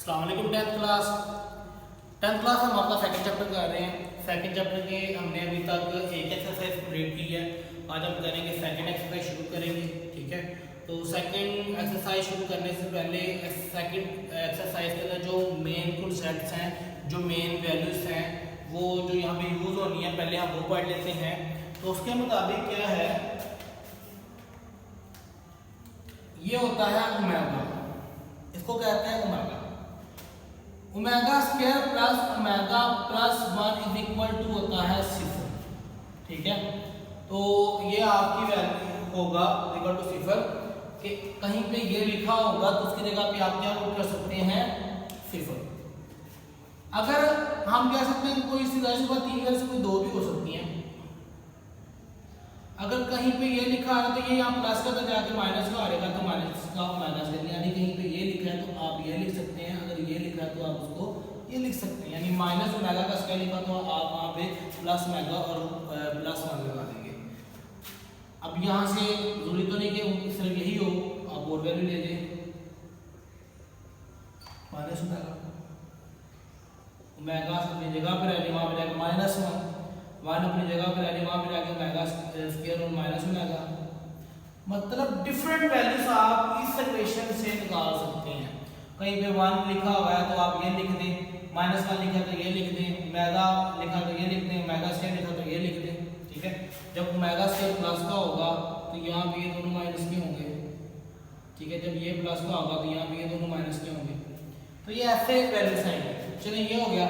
अस्सलाम वालेकुम। Tenth class हम आपका सेकंड चैप्टर कर रहे हैं। सेकंड चैप्टर के हमने अभी तक एक एक्सरसाइज कंप्लीट की है। आज हम करेंगे सेकंड एक्सरसाइज शुरू करेंगे, ठीक है। तो सेकंड एक्सरसाइज शुरू करने से पहले सेकंड एक्सरसाइज के अंदर जो मेन कॉन्सेप्ट्स हैं, जो मेन वैल्यूज हैं, वो जो यहाँ पे यूज होनी है, पहले हम वो पढ़ लेते हैं। तो उसके मुताबिक क्या है, ये होता है ओमेगा, इसको कहते हैं omega. Omega square plus omega plus 1 is equal to होता है 0, ठीक है। तो ये आपकी वैल्यू होगा इक्वल टू 0 कि कहीं पे ये लिखा होगा तो उसकी जगह पे आप क्या पुट कर सकते हैं 0। अगर हम कह सकते हैं कि कोई सी राशि का 3 वैल्यू से कोई 2 भी हो सकती हैं। अगर कहीं पे ये लिखा है तो ये यहाँ प्लस का तो जाके माइनस का आ रहेगा, तो माइनस का माइनस कर दिया, यानी कहीं पे ये लिखा है तो आप ये लिख सकते हैं, अगर ये लिखा है तो आप उसको ये लिख सकते हैं, यानी माइनस ओमेगा का स्क्वायर लिखा तो आप वहाँ पे प्लस ओमेगा और प्लस 1 लगा देंगे। अब यहाँ से जरूरी तो नहीं कि सिर्फ यही हो, आप और वैल्यू ले लें माइनस ओमेगा अपनी जगह पर रहने, वहाँ पर जाकर माइनस 1 अपनी जगह पर रहने, वहाँ पर जाकर ओमेगा स्क्वायर और माइनस ओमेगा। मतलब डिफरेंट वैल्यूज आप इस इक्वेशन से निकाल सकते हैं। कहीं पे 1 लिखा हुआ है तो आप ये लिख दें, माइनस 1 लिखा तो ये लिख दें, ओमेगा लिखा तो ये लिख दें, ओमेगा स्क्वायर लिखा तो ये लिख दें, ठीक है। जब ओमेगा स्क्वायर प्लस का होगा तो यहाँ पे ये दोनों माइनस के होंगे, ठीक है। जब ये प्लस का होगा तो यहाँ पे ये दोनों माइनस के होंगे। तो ये ऐसे वैल्यूज हैं। चलिए ये हो गया।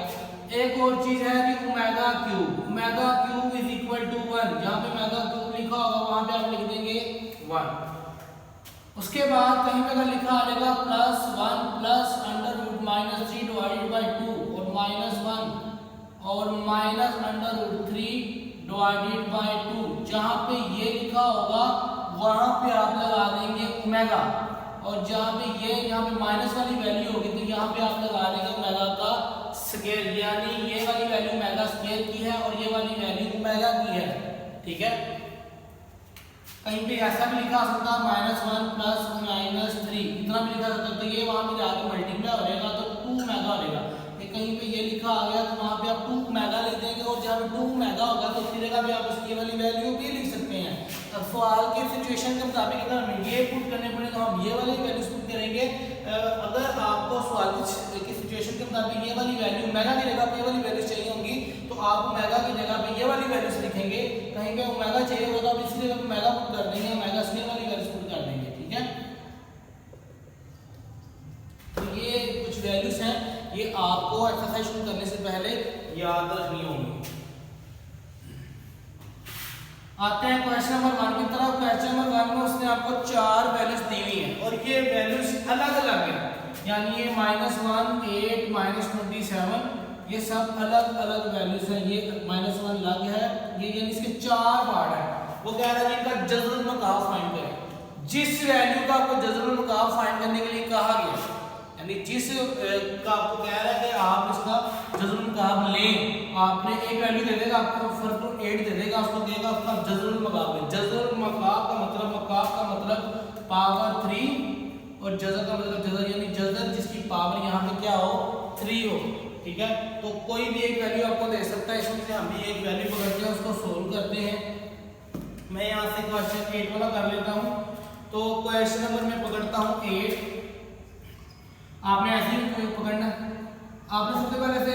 एक और चीज है कि omega cube is equal to 1। जहाँ पे ओमेगा क्यूब लिखा होगा वहां पे आप लिख देंगे 1। उसके बाद कहीं पे अगर लिखा आ जाएगा plus 1 plus under root minus 3 divided by 2 और माइनस 1 और minus under root 3 divided by 2, जहाँ पे ये लिखा होगा वहां पे आप लगा देंगे ओमेगा, और जहाँ पे ये यहाँ पे माइनस वाली वैल्यू होगी तो यहाँ पे आप लगा देंगे ओमेगा का स्क्वायर, यानी ये वाली वैल्यू ओमेगा स्क्वायर की है और ये वाली वैल्यू ओमेगा की है, ठीक है। कहीं पे ऐसा भी लिखा सकता है -1 प्लस -3, इतना भी लिखा सकता है, तो ये वहां पे जाके मल्टीप्लाई हो जाएगा तो 2 ओमेगा हो जाएगा। कहीं पे ये लिखा आ गया तो वहां पे आप 2 ओमेगा लिख देंगे, और जहां पे 2 ओमेगा होगा तो उसकी जगह पे आप उसकी वाली वैल्यू भी लिख सकते हैं। अब सवाल के सिचुएशन के मुताबिक अगर हमें ये पुट करने पड़े तो हम ये वाली वैल्यूज पुट करेंगे। अगर आपको सवाल की सिचुएशन के मुताबिक ये वाली वैल्यू ओमेगा की जगह पे ये वाली वैल्यू चाहिए होंगी तो आप ओमेगा की जगह पे ये वाली वैल्यूज लिखेंगे। कहीं पे ओमेगा चाहिए होगा तो आप इसी जगह पे ओमेगा पुट कर देंगे, ओमेगा स्क्वायर वाली वैल्यूज पुट कर देंगे, ठीक है। तो ये कुछ वैल्यूज हैं, ये आपको एक्सरसाइज शुरू करने से पहले याद रखनी होंगी। आते हैं क्वेश्चन नंबर 1 की तरफ। क्वेश्चन नंबर 1 में उसने आपको 4 वैल्यूज दी हुई हैं और ये वैल्यूज अलग अलग हैं, यानी ये -1, 8, -27, ये सब अलग अलग वैल्यूज हैं। ये -1 अलग है, ये यानी इसके 4 पार्ट है। वो कह रहा है इनका जज़रुल मकाफ फाइंड करें। जिस वैल्यू का आपको जज़रुल मकाफ फाइंड करने के लिए कहा गया, यानी जिस का आपको कह रहा है कि आप इसका जज़रुल मकाफ लें, आपने एक वैल्यू दे देगा, आपको फर्क 8 दे देगा, उसको देगा उसका जज़रुल मकाफ लें। जज़रुल मकाफ का मतलब, मकाफ का मतलब पावर 3 और जज़र का मतलब जज़र, यानी जज़र जिसकी पावर यहाँ पे क्या हो 3 हो, ठीक है। तो कोई भी एक वैल्यू आपको दे सकता है, इसमें से हम भी एक वैल्यू पकड़ते हैं, उसको सोल्व करते हैं। मैं यहाँ से क्वेश्चन 8 वाला कर लेता हूँ। तो क्वेश्चन नंबर में पकड़ता हूँ 8। आपने ऐसे ही पकड़ना है। आपने सबसे पहले से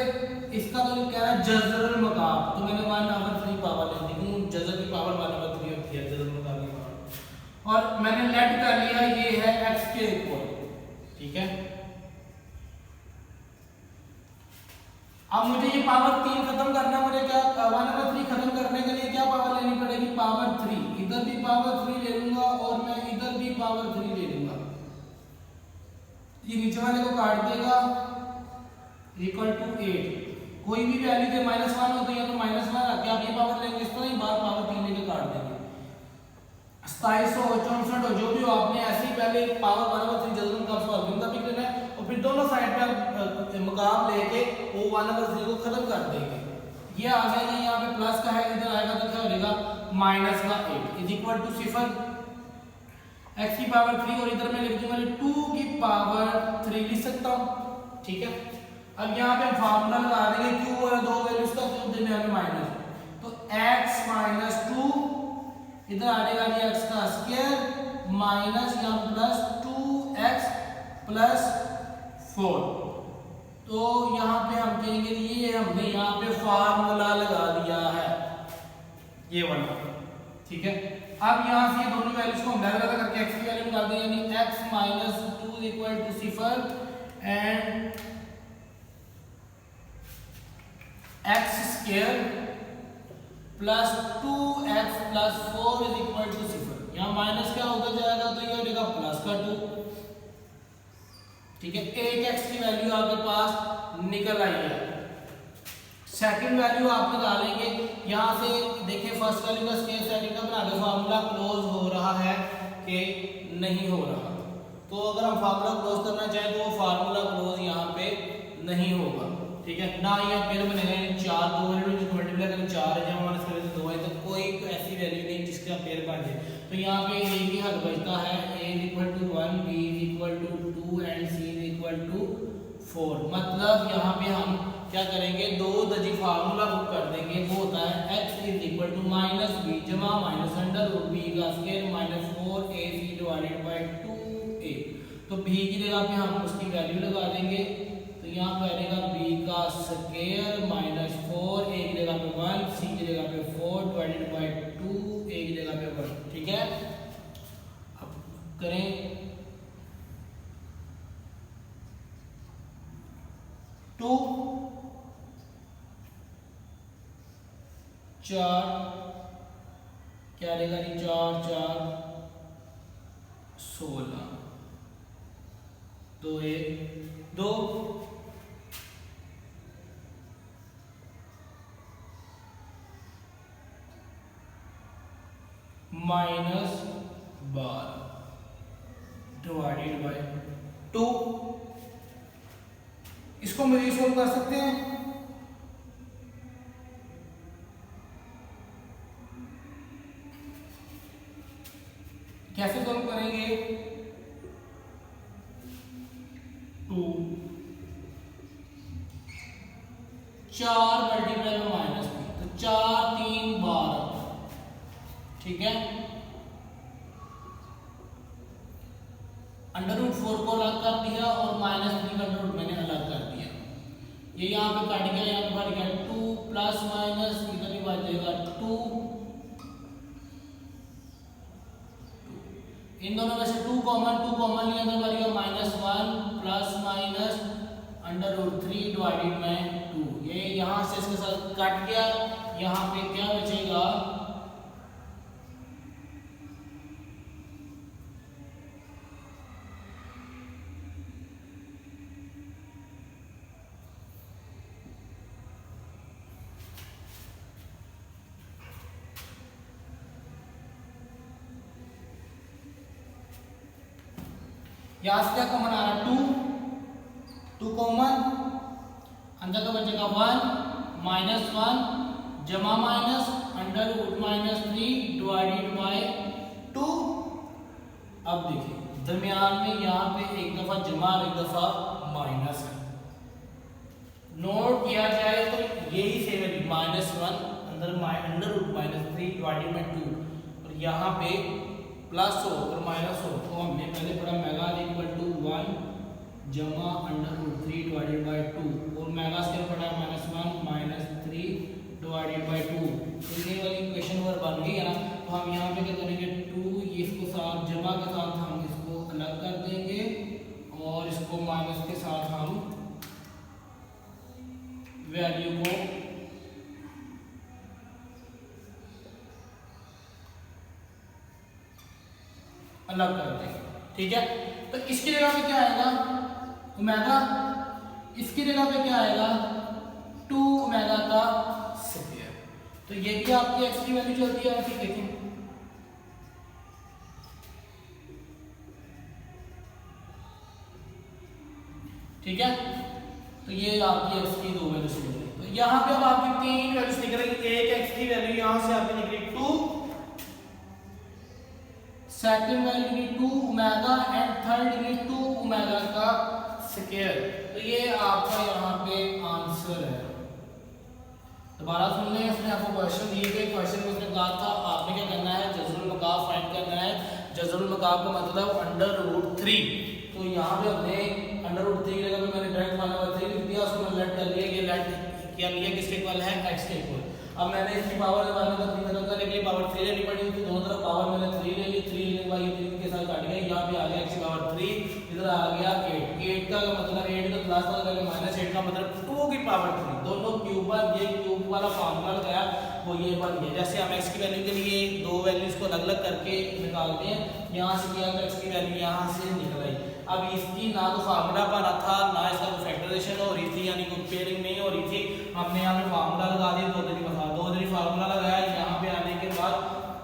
इसका तो कह रहा है जज़रुल मकाफ, तो मैंने 1/3 पावर ले ली हूँ। जज़र की पावर 1/3 होती है, जज़रुल मकाफ की पावर, और मैंने लेट कर लिया ये है x के इक्वल, ठीक है। अब मुझे ये पावर 3 खत्म करना, मुझे क्या 1/3 खत्म करने के लिए क्या पावर लेनी पड़ेगी, पावर 3। इधर भी पावर 3 ले लूंगा और मैं इधर भी पावर 3 ले लूंगा। ये नीचे वाले को काट देगा, इक्वल टू 8। कोई भी वैल्यू के -1 हो तो या तो -1 रख के आप ये पावर लेंगे, इस तरह ही बार पावर 3 लेके काट देंगे। 27 हो 64 हो जो भी हो, आपने ऐसे ही पहले पावर 1/3 जज़रुल मकाफ सॉल्व करना भी करना है, और फिर दोनों साइड पे आप मकाफ लेके वो 1/3 को खत्म कर देंगे। ये आ गया, ये यहाँ पे प्लस का है, इधर आएगा तो क्या हो जाएगा -8 इज इक्वल टू 0, x की पावर 3, और इधर मैं लिख दूंगा 2 की पावर 3 लिख सकता हूँ, ठीक है। अब यहाँ पे हम फार्मूला लगा देंगे क्यू और दो वैल्यूज का, क्यू दरमियान में माइनस, तो x माइनस 2 इधर आ जाएगा जी x का स्क्वायर माइनस यहाँ प्लस 2x प्लस 4। तो यहाँ पे हम कहेंगे ये हमने यहाँ पे फार्मूला लगा दिया है ये वाला, ठीक है। अब यहाँ से ये दोनों वैल्यूज को हम अलग करके x की वैल्यू निकाल देंगे, यानी x minus 2 equal to 0 and x square plus 2x plus 4 is equal to 0। यहाँ माइनस क्या होकर जाएगा तो ये हो जाएगा प्लस का 2, ठीक है। एक x की वैल्यू आपके पास निकल आई है। सेकंड वैल्यू आप निकालेंगे, यहाँ से देखिए फर्स्ट वैल्यू का स्केल सेटिंग का बना के फार्मूला क्लोज हो रहा है कि नहीं हो रहा। तो अगर हम फार्मूला क्लोज करना चाहें तो वो फार्मूला क्लोज यहाँ पे नहीं होगा, ठीक है ना। ये पेड़ बनेगा 4 दो वैल्यू जिसको मल्टीप्लाई करें 4 है, जब हमारे स्क्वायर से 2 है तो कोई ऐसी वैल्यू नहीं जिसका पेड़ बन जाए। तो यहाँ पे a की हल बचता है a equal to 1, b equal to 2 and c equal to 4। मतलब यहाँ पे हम क्या करेंगे, दो दजी फार्मूला बुक कर देंगे, वो होता है x is equal to minus B जमा माइनस अंडर रूट बी का square minus 4ac divided by 2a। तो b की जगह पे हम उसकी वैल्यू लगा देंगे, तो यहाँ पे आएगा b का स्क्वायर माइनस 4, a की जगह पे 1, c की जगह पे 4 डिवाइडेड बाय 2, a की जगह पे 1, ठीक है। अब करें 2 4 क्या रहेगा जी 4 4 16 2 1 2 माइनस 12 डिवाइडेड बाय 2। इसको हम रीसॉल्व कर सकते हैं, कैसे सॉल्व करेंगे, 2 4 मल्टीप्लाई में माइनस 3 तो 4 3 12, ठीक है। अंडर रूट 4 को अलग कर दिया और माइनस 3 का अंडर रूट मैंने अलग कर दिया, ये यहाँ पे कट गया, यहाँ पे कट गया 2 प्लस माइनस इधर भी बच जाएगा 2, इन दोनों में से 2 कॉमन लिया तो बचेगा minus 1 plus minus under root 3 divided by 2। ये यहाँ से इसके साथ कट गया, यहाँ पे क्या बचेगा यहाँ से क्या कॉमन आ रहा है 2 कॉमन, अंदर का बचेगा 1 माइनस 1 जमा minus under root minus 3 divided by 2। अब देखिए दरमियान में यहाँ पे एक दफा जमा और एक दफा माइनस है, नोट किया जाए तो यही सेम है minus 1 under root minus 3 divided by 2 और यहाँ पे प्लस हो और माइनस हो, तो हमने पहले पढ़ा मेगा इक्वल टू 1 जमा अंडर रूट 3 डिवाइडेड बाय 2 और मेगा स्क्वायर पढ़ा माइनस 1 माइनस 3 डिवाइडेड बाय 2। तो ये वाली इक्वेशन और बन गई है ना। तो हम यहाँ पे क्या करेंगे 2 ये इसको साथ जमा के साथ हम इसको अलग कर देंगे और इसको माइनस के साथ हम वैल्यू को अलग कर देंगे, ठीक है। तो इसकी जगह पे क्या आएगा ओमेगा, इसकी जगह पे क्या आएगा 2 ओमेगा का स्क्वायर। तो ये भी आपकी x की वैल्यू चलती है, ठीक देखें ठीक है। तो ये आपकी x की 2 वैल्यू निकल रही। तो यहाँ पे अब आपकी 3 वैल्यूज निकल रही, एक x की वैल्यू यहाँ से आपकी निकली 2, सेकंड वैल्यू की 2 ओमेगा एंड थर्ड की 2 ओमेगा का स्क्वायर। तो ये आपका यहाँ पे आंसर है। दोबारा सुन लें, इसने आपको क्वेश्चन दिए थे, क्वेश्चन में उसने कहा था आपने क्या करना है, जज़रुल मकाब फाइंड करना है। जज़रुल मकाब का मतलब √3। तो यहाँ पे हमने √3 की जगह पे मैंने डायरेक्ट मान 3 लिख दिया, उसको मैंने लेट कर दिया, ये लेट क्या लिया, किसके इक्वल है, x के इक्वल। अब मैंने इसकी पावर के बाद में 3 खत्म करने के लिए पावर 3 लेनी पड़ी थी, दोनों तरफ पावर मैंने 3 ले ली, 3 लेने के बाद ये 3 के साथ काट गया, यहाँ पे आ गया x की पावर 3, इधर आ गया 8। 8 का मतलब 8 का प्लस का -8 का मतलब 2 की पावर 3, दोनों क्यूब पर ये क्यूब वाला फार्मूला लगाया, वो ये बन गया। जैसे हम x की वैल्यू के लिए दो वैल्यूज को अलग अलग करके निकालते हैं, यहाँ से किया तो x की वैल्यू यहाँ से निकल आई। अब इसकी ना तो फार्मूला बना था, ना इसका कोई फैक्टराइजेशन हो रही थी, यानी कोई पेयरिंग नहीं हो रही थी। हमने यहाँ पे फार्मूला लगा दिया, दो तरी फार्मूला लगाया। यहाँ पे आने के बाद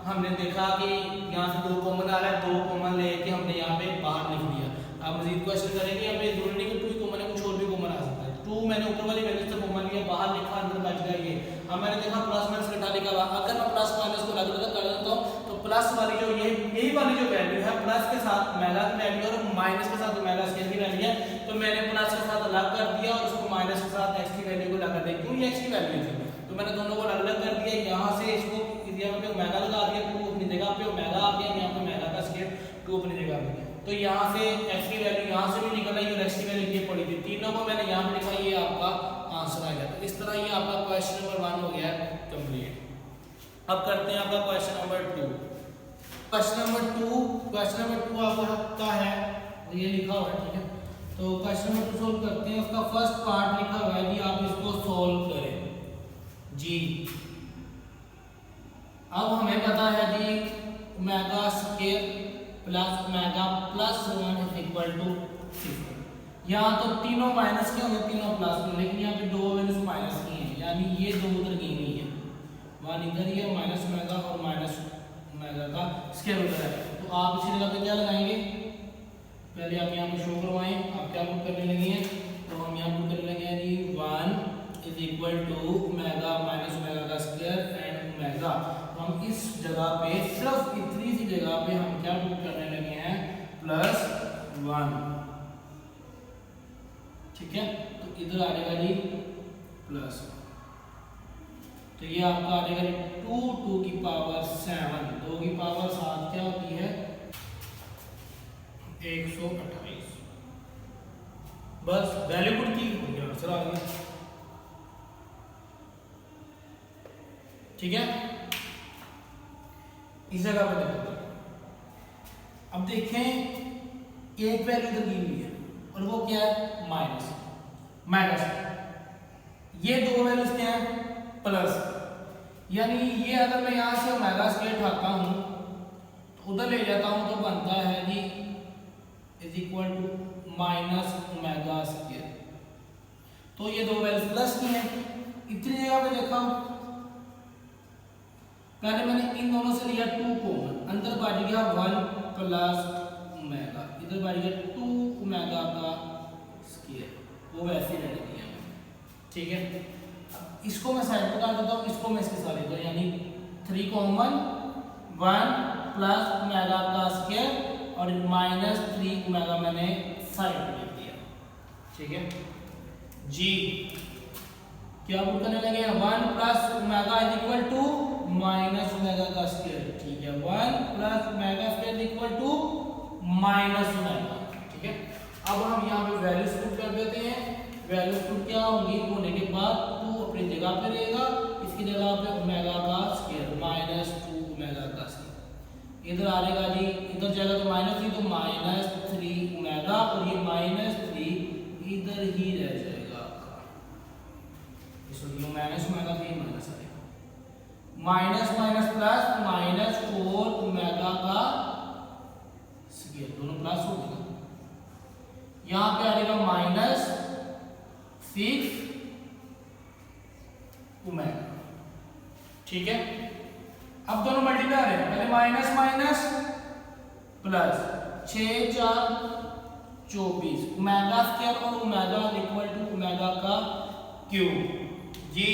हमने देखा कि यहाँ से 2 कॉमन आ रहा है, 2 कॉमन लेके हमने यहाँ पे बाहर लिख दिया। अब मजीद क्वेश्चन करेंगे, हमें जरूरी नहीं कि 2 ही कॉमन है, कुछ और भी कॉमन आ सकता है। 2 मैंने ऊपर वाली वैल्यू से कॉमन लिया, बाहर लिखा, अंदर बच गया ये। अब मैंने देखा प्लस माइनस का लिखा हुआ, अगर मैं प्लस माइनस को अलग अलग कर देता हूँ तो प्लस वाली जो यही वाली जो वैल्यू है, प्लस के साथ ओमेगा की वैल्यू और माइनस के साथ ओमेगा स्क्वायर की वैल्यू है, तो मैंने प्लस के साथ अलग कर दिया और उसको माइनस के साथ x की वैल्यू को लगा दिया, क्यों ये x की वैल्यू थी, तो मैंने दोनों को अलग अलग कर दिया। यहाँ से इसको यहाँ पे ओमेगा लगा दिया, 2 अपनी जगह पे ओमेगा आ गया, यहाँ पे ओमेगा का स्क्वायर 2 अपनी जगह पे। तो यहाँ से x की वैल्यू यहाँ से भी निकल आई और x की वैल्यू ये पड़ी थी, तीनों को मैंने यहाँ पे लिखा, ये आपका आंसर आ गया। तो इस तरह ये आपका क्वेश्चन नंबर 1 हो गया कंप्लीट। अब करते हैं आपका क्वेश्चन नंबर 2। क्वेश्चन नंबर 2 आपका है, ये लिखा हुआ है, ठीक है। तो क्वेश्चन नंबर 2 सोल्व करते हैं। उसका फर्स्ट पार्ट लिखा हुआ है जी, आप इसको सोल्व करें जी। अब हमें पता है जी omega square plus omega plus 1 is equal to 6। यहाँ तो तीनों माइनस के होंगे, तीनों प्लस में, लेकिन यहाँ पे 2 वैल्यूज माइनस की हैं, यानी ये 2 उधर गई हुई है, 1 इधर ही है, माइनस ओमेगा और माइनस ओमेगा का स्क्वायर उधर है। तो आप इसी जगह पे क्या लगाएंगे, पहले आप यहाँ पे शो करवाएं, आप क्या पुट करने लगे हैं, तो हम यहाँ पुट करने लगे हैं जी 1 is equal to omega minus omega का स्क्वायर एंड ओमेगा। तो हम इस जगह पे सिर्फ इतनी सी जगह पे हम क्या पुट करने लगे हैं, +1, ठीक है। तो इधर आ जाएगा जी प्लस, तो ये आपका आ जाएगा 2 की पावर 7, 2 की पावर 7 क्या होती है, 128। बस वैल्यू पुट की, आंसर आ गया, ठीक है। इस जगह पे देखो, अब देखें एक वैल्यू इधर दी हुई है और वो क्या है, माइनस। ये 2 वैल्यूज क्या है, प्लस, यानी ये अगर मैं यहाँ से ओमेगा स्क्वायर उठाता हूँ तो उधर ले जाता हूँ तो बनता है जी is equal to minus omega square. तो ये 2 वैल्यूज प्लस की हैं। इतनी जगह पे देखा, पहले मैंने इन दोनों से लिया 2 कॉमन, अंदर बढ़ गया 1 प्लस ओमेगा, इधर बढ़ गया 2 ओमेगा का स्क्वायर, वो वैसे रहने दिया, ठीक है। इसको मैं साइड पे कर देता हूँ, इसको मैं इसके साथ लेता हूँ, यानी 3 कॉमन 1 प्लस ओमेगा का स्क्वायर और -3 ओमेगा मैंने साइड पे लिख दिया, ठीक है जी। क्या पुट करने लगे, 1 plus omega is equal to minus omega का स्क्वायर, ठीक है। 1 plus omega square is equal to minus omega, ठीक है। अब हम यहाँ पे वैल्यूज पुट कर देते हैं। वैल्यूज पुट क्या होंगी, होने के बाद 2 अपनी जगह पे रहेगा, इसकी जगह पे ओमेगा का स्क्वायर -2 ओमेगा का स्क्वायर, इधर आ जाएगा जी, इधर जाएगा तो -3 तो -3 ओमेगा और ये -3 इधर ही रह जाएगा आपका, इसलिए माइनस ओमेगा का माइनस आ जाएगा, माइनस माइनस प्लस -4 ओमेगा का स्क्वायर, दोनों प्लस हो गया। यहाँ पे आ जाएगा -6 ओमेगा, ठीक है। अब दोनों मल्टीप्लाई आ रहे हैं, पहले minus minus plus 6 4 24 omega square और ओमेगा इक्वल टू ओमेगा का क्यूब जी।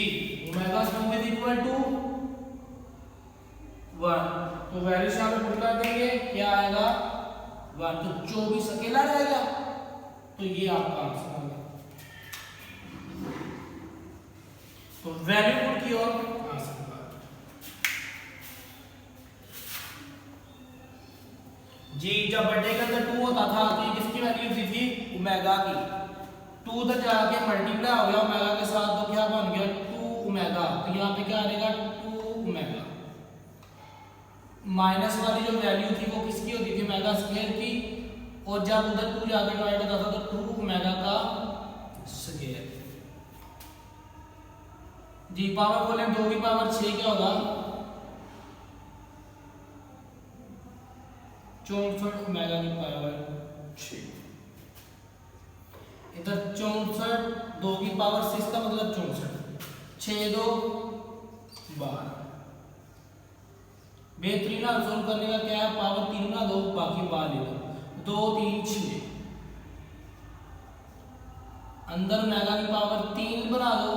Omega cube is equal to 1, तो वैल्यू यहाँ पे पुट कर देंगे, क्या आएगा 1, तो 24 अकेला रहेगा, तो ये आपका आंसर आ गया। तो वैल्यू पुट की और आंसर जी। जब बर्थडे के अंदर 2 होता था तो किसकी वैल्यू होती थी? ओमेगा की। 2 तक जाके मल्टीप्लाई हो गया ओमेगा के साथ, तो क्या बन गया? 2 ओमेगा। तो यहाँ पे क्या आ जाएगा? 2 ओमेगा। माइनस वाली जो वैल्यू थी वो किसकी होती थी? ओमेगा स्क्वायर की। और जब उधर 2 जाकर डिवाइड होता था तो 2 ओमेगा का स्क्वायर। जी पावर बोले 2 की पावर 6 क्या होगा? 64 ओमेगा की पावर 6। इधर 64, 2 की पावर 6 का मतलब 64, 6 2 12। बेहतरीन सोल्व करने का क्या है? पावर 3 ना 2, बाकी 12 ले लो। 2 3 6, अंदर ओमेगा की पावर 3 बना दो,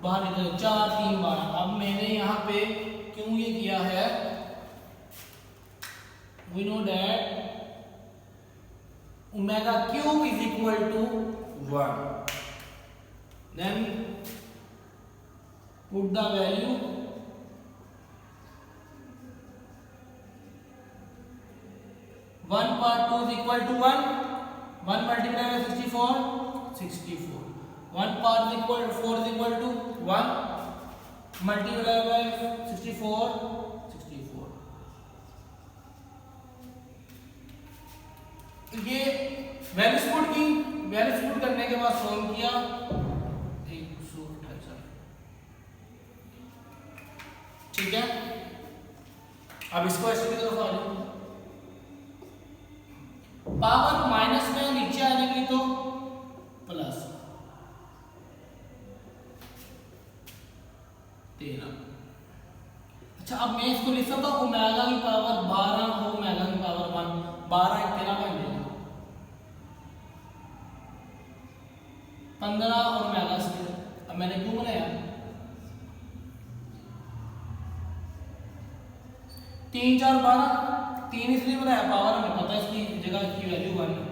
बाहर निकल 4 3 12। अब मैंने यहाँ पे क्यों ये किया है? We know that omega cube is equal to 1. Then put the value. One part 2 is equal to 1. 1 multiplied by 64, 64. 1 part is equal to 4 is equal to 1 multiplied by 64, 64. ये वैल्यूज पुट की, वैल्यूज पुट करने के बाद solve किया 128। ठीक है, अब इसको ऐसे की तरफ आ जाओ। पावर माइनस में नीचे आ जाएगी तो प्लस 13। अच्छा अब मैं इसको लिख सकता हूँ ओमेगा की पावर 12 हो ओमेगा की पावर 1, 12 1 13 बन जाएगा 15 और ओमेगा स्क्वायर। अब मैंने क्यों बनाया? 3 4 12, 3 इसलिए बनाया, पावर हमें पता है इसकी जगह की वैल्यू 1 है।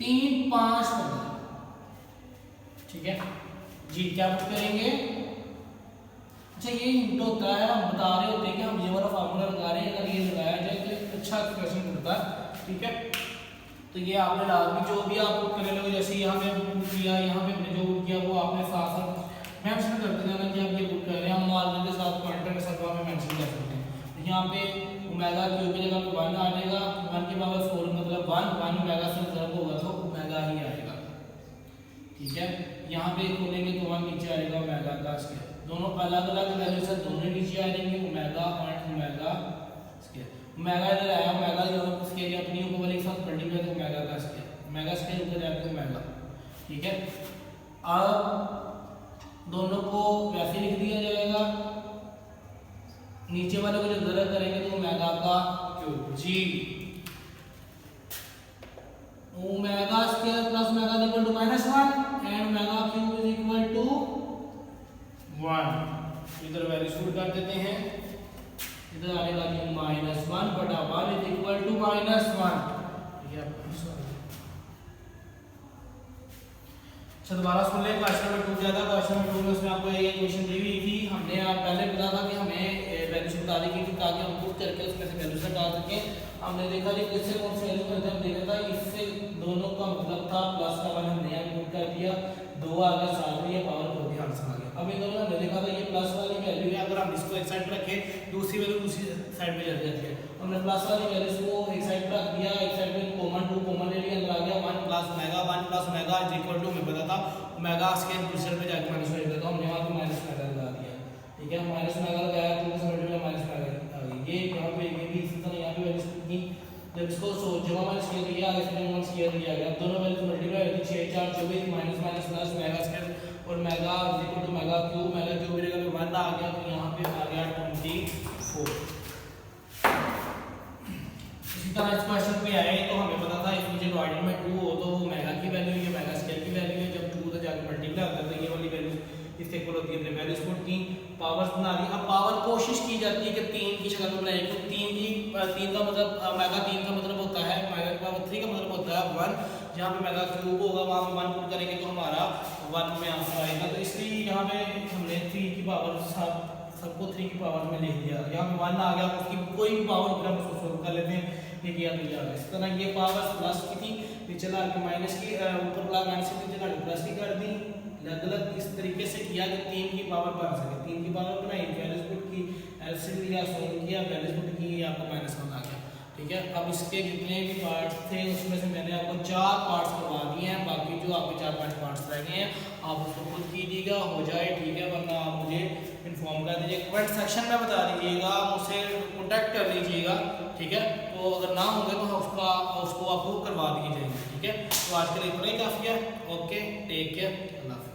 3 5 15। ठीक है जी, क्या पुट करेंगे? अच्छा ये हिंट होता है, हम बता रहे होते हैं कि हम ये वाला फार्मूला लगा रहे हैं, अगर ये लगाया जाए तो अच्छा एक्सप्रेशन मिलता है। ठीक है, तो ये आपने लाजमी जो भी आप पुट करने लगे, जैसे यहाँ पे पुट किया, यहाँ पे हमने जो पुट किया वो आपने साथ साथ मेंशन करते जाना कि आप ये पुट कर रहे हैं। हम मार्जिन के साथ पॉइंटर के साथ वहाँ पे मेंशन कर सकते हैं। यहाँ पे ओमेगा क्यूब की जगह पे 1 आ जाएगा, 1 की पावर 4 मतलब 1 ओमेगा से ज़रूर होगा तो ओमेगा ही आएगा। ठीक है, यहाँ पे खोलेंगे तो 1 नीचे आएगा ओमेगा का स्क्वायर। दोनों अलग अलग वैल्यू से दोनों नीचे आ जाएंगे, ओमेगा और ओमेगा स्क्वायर। ओमेगा इधर आया, ओमेगा दोनों स्क्वायर अपनी ऊपर वाले के साथ मल्टीप्लाई तो ओमेगा का स्क्वायर, ओमेगा स्क्वायर ऊपर जाके ओमेगा। ठीक है, अब दोनों को वैसे लिख दिया जाएगा, नीचे वाले को जो जरा करेंगे तो ओमेगा का क्यूब जी omega square plus omega is equal to -1 and omega cube is equal to 1। इधर वैल्यू पुट कर देते हैं, इधर आएगा कि -1 बटा 1 इज इक्वल टू -1। अच्छा दोबारा सुन ले, क्वेश्चन नंबर 2 ज्यादा क्वेश्चन नंबर 2 में उसमें आपको ये क्वेश्चन दी हुई थी। हमने आप पहले पता था कि हमें वैल्यूज बता दी थी ताकि हम पुट करके उसमें से वैल्यूज निकाल सकें। हमने देखा कि किससे कौन सी वैल्यू करते हम देखा था, इससे दोनों का मतलब था प्लस का वन हमने यहाँ पुट कर दिया, 2 आ गया, साथ में ये पावर को ध्यान से आ गया। अब इन दोनों हमने देखा था ये प्लस वाली वैल्यू है, अगर हम इसको एक साइड रखें दूसरी वैल्यू दूसरी साइड पे चली जाती है। हमने प्लस वाली वैल्यूज को एक साइड पर रख दिया, एक साइड में कॉमन 2 कॉमन ले लिया, अंदर आ गया 1 plus omega is equal to हमें पता था ओमेगा स्क्वायर दूसरे पे जाके माइनस हो जाएगा, तो हमने वहां पे माइनस ओमेगा लगा दिया। ठीक है, माइनस ओमेगा लगाया तो उस मल्टीप्लाई माइनस ओमेगा आ गई। ये यहां पे ये भी इसी तरह यहां पे वैल्यूज की जब इसको जमा माइनस किया तो ये आगे से माइनस किया दिया गया, दोनों वैल्यूज मल्टीप्लाई होती 6 4 24 minus minus plus omega square और omega is equal to omega cube की जगह पे 1 आ गया, तो यहां पे आ गया 24। इसी तरह इस क्वेश्चन पे आए तो हमें पता था इसमें जो डिवाइडेड में 2 हो तो वो ओमेगा की वैल्यू है, ओमेगा स्क्वायर की वैल्यू है। जब 2 से जाकर मल्टीप्लाई होता है तो ये वाली वैल्यू इससे इक्वल होती है, हमने वैल्यूज पुट की, पावर्स बना दी। अब पावर कोशिश की जाती है कि 3 की शक्ल में बनाए, तो 3 का मतलब ओमेगा 3 का मतलब होता है, मेगा की पावर 3 का मतलब होता है 1। जहाँ पे मेगा क्यूब होगा वहाँ पे 1 पुट करेंगे तो हमारा 1 में आंसर आएगा। तो इसलिए यहाँ पे हमने 3 की पावर सबको 3 की पावर में लिख दिया। यहाँ पे 1 आ गया, उसकी कोई भी पावर फिर हम उसको सोल्व कर लेते हैं, ये किया तो ये आ गया। इस तरह ये पावर प्लस की थी, नीचे ला के माइनस की, ऊपर ला माइनस की, नीचे ला के प्लस की कर दी। अलग अलग इस तरीके से किया कि 3 की पावर बना सके। 3 की पावर बनाई, वैल्यूज पुट की, एलसीएम लिया, सॉल्व किया, वैल्यूज पुट की, ये आपको -1 आ गया। ठीक है, अब इसके जितने भी पार्ट्स थे उसमें से मैंने आपको 4 पार्ट्स करवा दिए हैं, बाकी जो आपके 4-5 पार्ट्स रह गए हैं आप उसको खुद कीजिएगा, हो जाए ठीक है, वरना आप मुझे इन्फॉर्म कर दीजिए, कमेंट सेक्शन में बता दीजिएगा, मुझसे कॉन्टैक्ट कर लीजिएगा। ठीक है, तो अगर ना होंगे तो उसको आपको करवा दिए जाएंगे। ठीक है, तो आज के लिए इतना ही काफ़ी है। ओके, टेक केयर, अल्लाह हाफ़िज़।